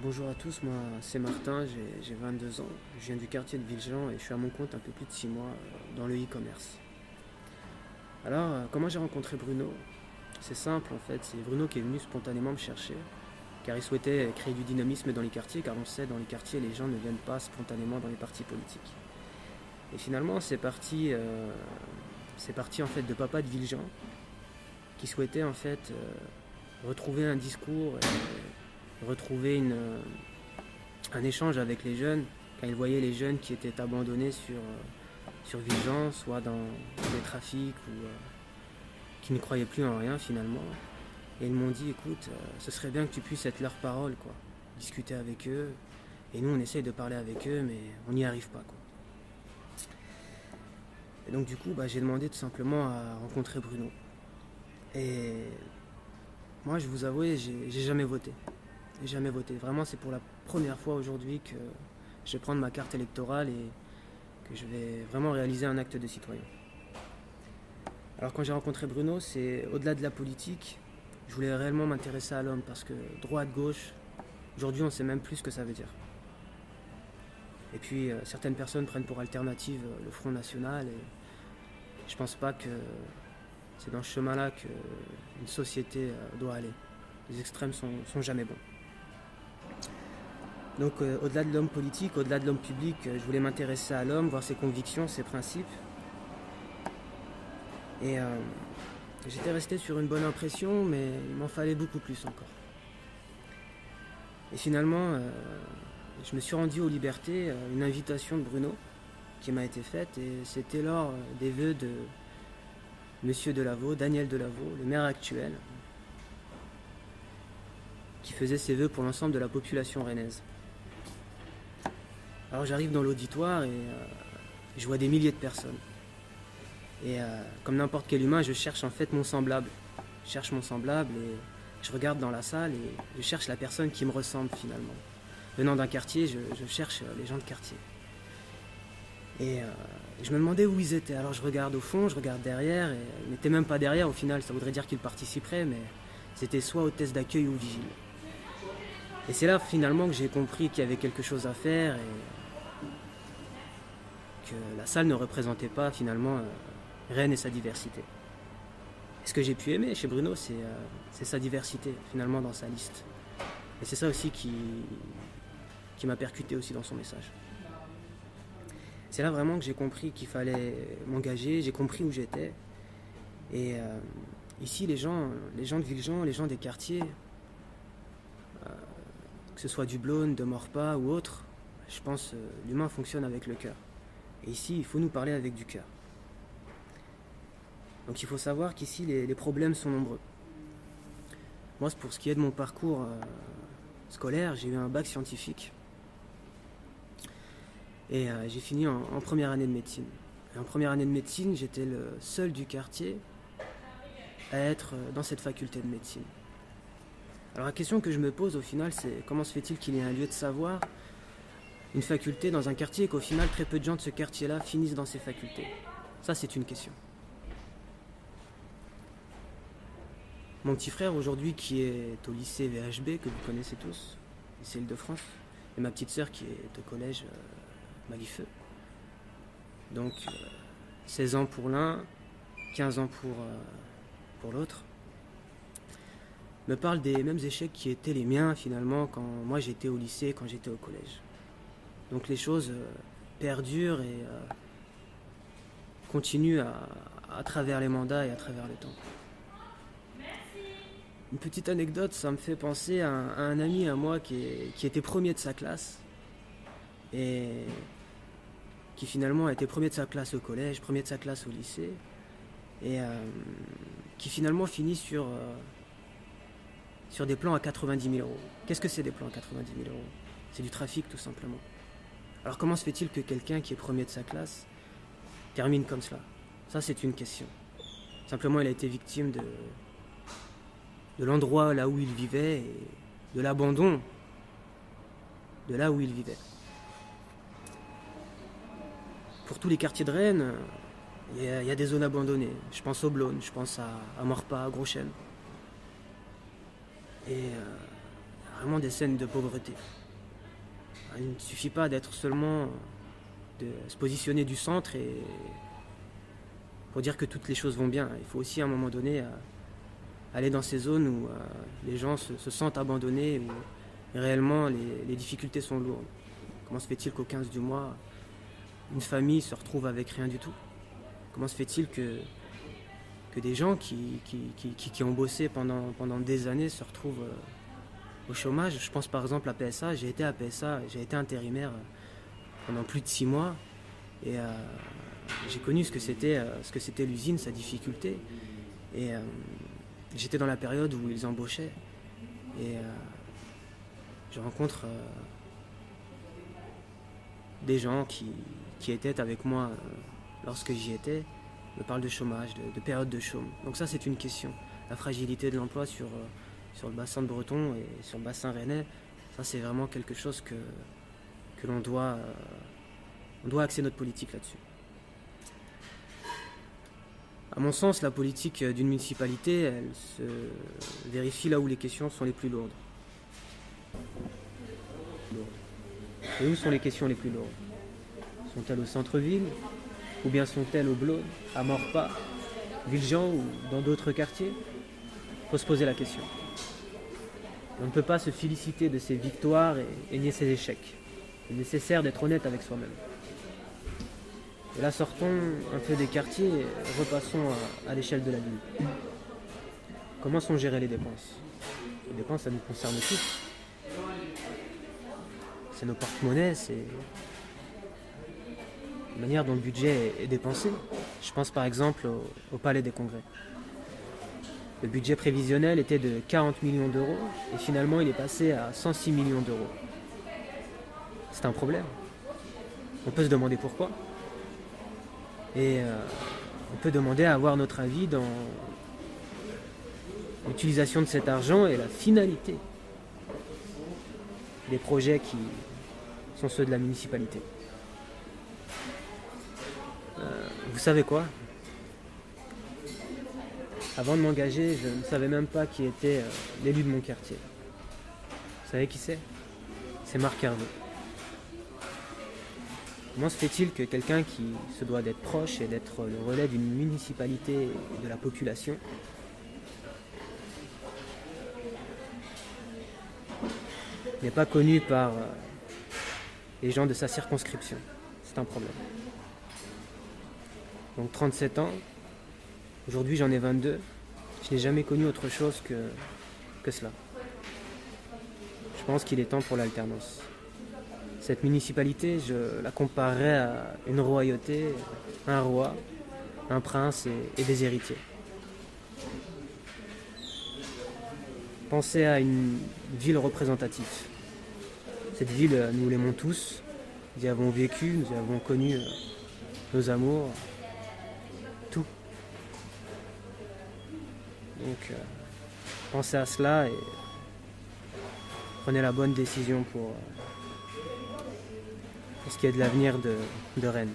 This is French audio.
Bonjour à tous, moi c'est Martin, j'ai 22 ans, je viens du quartier de Villejean et je suis à mon compte un peu plus de 6 mois dans le e-commerce. Comment j'ai rencontré Bruno? C'est simple en fait, c'est Bruno qui est venu spontanément me chercher car il souhaitait créer du dynamisme dans les quartiers car on sait dans les quartiers les gens ne viennent pas spontanément dans les partis politiques. Et finalement c'est parti en fait de papa de Villejean qui souhaitait en fait retrouver un discours et retrouver un échange avec les jeunes, quand il voyait les jeunes qui étaient abandonnés sur Villejean, soit dans des trafics ou qui ne croyaient plus en rien finalement. Et ils m'ont dit, écoute, ce serait bien que tu puisses être leur parole, quoi. Discuter avec eux. Et nous, on essaye de parler avec eux, mais on n'y arrive pas, quoi. Et donc du coup, j'ai demandé tout simplement à rencontrer Bruno. Et moi, je vous avoue, j'ai jamais voté. J'ai jamais voté. Vraiment, c'est pour la première fois aujourd'hui que je vais prendre ma carte électorale et que je vais vraiment réaliser un acte de citoyen. Alors quand j'ai rencontré Bruno, c'est au-delà de la politique, je voulais réellement m'intéresser à l'homme parce que droite, gauche, aujourd'hui on ne sait même plus ce que ça veut dire. Et puis certaines personnes prennent pour alternative le Front National et je pense pas que c'est dans ce chemin-là qu'une société doit aller. Les extrêmes sont jamais bons. Donc au-delà de l'homme politique, au-delà de l'homme public, je voulais m'intéresser à l'homme, voir ses convictions, ses principes. Et j'étais resté sur une bonne impression, mais il m'en fallait beaucoup plus encore. Et finalement, je me suis rendu aux Libertés, une invitation de Bruno qui m'a été faite, et c'était lors des vœux de Monsieur Delaveau, Daniel Delaveau, le maire actuel, qui faisait ses vœux pour l'ensemble de la population rennaise. Alors j'arrive dans l'auditoire et je vois des milliers de personnes. Et comme n'importe quel humain, je cherche en fait mon semblable. Je cherche mon semblable et je regarde dans la salle et je cherche la personne qui me ressemble finalement. Venant d'un quartier, je cherche les gens de quartier. Et je me demandais où ils étaient. Alors je regarde au fond, je regarde derrière, et ils n'étaient même pas derrière au final, ça voudrait dire qu'ils participeraient, mais c'était soit hôtesse d'accueil ou vigile. Et c'est là finalement que j'ai compris qu'il y avait quelque chose à faire et que la salle ne représentait pas finalement Rennes et sa diversité. Et ce que j'ai pu aimer chez Bruno, c'est sa diversité finalement dans sa liste. Et c'est ça aussi qui m'a percuté aussi dans son message. C'est là vraiment que j'ai compris qu'il fallait m'engager, j'ai compris où j'étais. Et ici, les gens de Villejean, les gens des quartiers, que ce soit du Blône, de Morpas ou autre, je pense l'humain fonctionne avec le cœur. Et ici, il faut nous parler avec du cœur. Donc il faut savoir qu'ici, les problèmes sont nombreux. Moi, pour ce qui est de mon parcours scolaire, j'ai eu un bac scientifique. Et j'ai fini en première année de médecine. Et en première année de médecine, j'étais le seul du quartier à être dans cette faculté de médecine. Alors la question que je me pose au final, c'est comment se fait-il qu'il y ait un lieu de savoir, une faculté dans un quartier, et qu'au final très peu de gens de ce quartier-là finissent dans ces facultés? Ça, c'est une question. Mon petit frère aujourd'hui qui est au lycée VHB, que vous connaissez tous, lycée Île-de-France, et ma petite sœur qui est au collège Malifeu. Donc 16 ans pour l'un, 15 ans pour l'autre, me parle des mêmes échecs qui étaient les miens finalement quand moi j'étais au lycée, quand j'étais au collège. Donc les choses perdurent et continuent à travers les mandats et à travers le temps. Une petite anecdote, ça me fait penser à un ami à moi qui était premier de sa classe et qui finalement a été premier de sa classe au collège, premier de sa classe au lycée et qui finalement finit sur des plans à 90 000 euros. Qu'est-ce que c'est des plans à 90 000 euros? C'est du trafic tout simplement. Alors comment se fait-il que quelqu'un qui est premier de sa classe termine comme cela? Ça c'est une question. Simplement il a été victime de l'endroit là où il vivait et de l'abandon de là où il vivait. Pour tous les quartiers de Rennes, il y a des zones abandonnées. Je pense au Blône, je pense à Morpas, à Gros Chêne. Et vraiment des scènes de pauvreté. Il ne suffit pas d'être seulement, de se positionner du centre et pour dire que toutes les choses vont bien. Il faut aussi à un moment donné aller dans ces zones où les gens se sentent abandonnés, où réellement les difficultés sont lourdes. Comment se fait-il qu'au 15 du mois, une famille se retrouve avec rien du tout? Comment se fait-il que des gens qui ont bossé pendant des années se retrouvent au chômage? Je pense par exemple à PSA. J'ai été à PSA, j'ai été intérimaire pendant plus de 6 mois et j'ai connu ce que c'était l'usine, sa difficulté. Et j'étais dans la période où ils embauchaient et je rencontre des gens qui étaient avec moi lorsque j'y étais, me parlent de chômage, de période de chôme. Donc ça, c'est une question. La fragilité de l'emploi sur le bassin de Breton et sur le bassin rennais, ça c'est vraiment quelque chose que l'on doit, on doit axer notre politique là-dessus. À mon sens, la politique d'une municipalité, elle se vérifie là où les questions sont les plus lourdes. Et où sont les questions les plus lourdes? Sont-elles au centre-ville? Ou bien sont-elles au Blône, à Maurepas, Villejean ou dans d'autres quartiers? Il faut se poser la question. On ne peut pas se féliciter de ses victoires et nier ses échecs. Il est nécessaire d'être honnête avec soi-même. Et là, sortons un peu des quartiers et repassons à l'échelle de la ville. Comment sont gérées les dépenses? Les dépenses, ça nous concerne tous. C'est nos porte-monnaies, c'est la manière dont le budget est dépensé. Je pense par exemple au Palais des Congrès. Le budget prévisionnel était de 40 millions d'euros et finalement il est passé à 106 millions d'euros. C'est un problème. On peut se demander pourquoi. Et on peut demander à avoir notre avis dans l'utilisation de cet argent et la finalité des projets qui sont ceux de la municipalité. Vous savez quoi? Avant de m'engager, je ne savais même pas qui était l'élu de mon quartier. Vous savez qui c'est? C'est Marc Hervé. Comment se fait-il que quelqu'un qui se doit d'être proche et d'être le relais d'une municipalité et de la population n'est pas connu par les gens de sa circonscription? C'est un problème. Donc 37 ans, aujourd'hui j'en ai 22, je n'ai jamais connu autre chose que cela. Je pense qu'il est temps pour l'alternance. Cette municipalité, je la comparerais à une royauté, un roi, un prince et des héritiers. Pensez à une ville représentative. Cette ville, nous l'aimons tous, nous y avons vécu, nous y avons connu nos amours, tout. Donc, pensez à cela et prenez la bonne décision pour ce qui est de l'avenir de Rennes.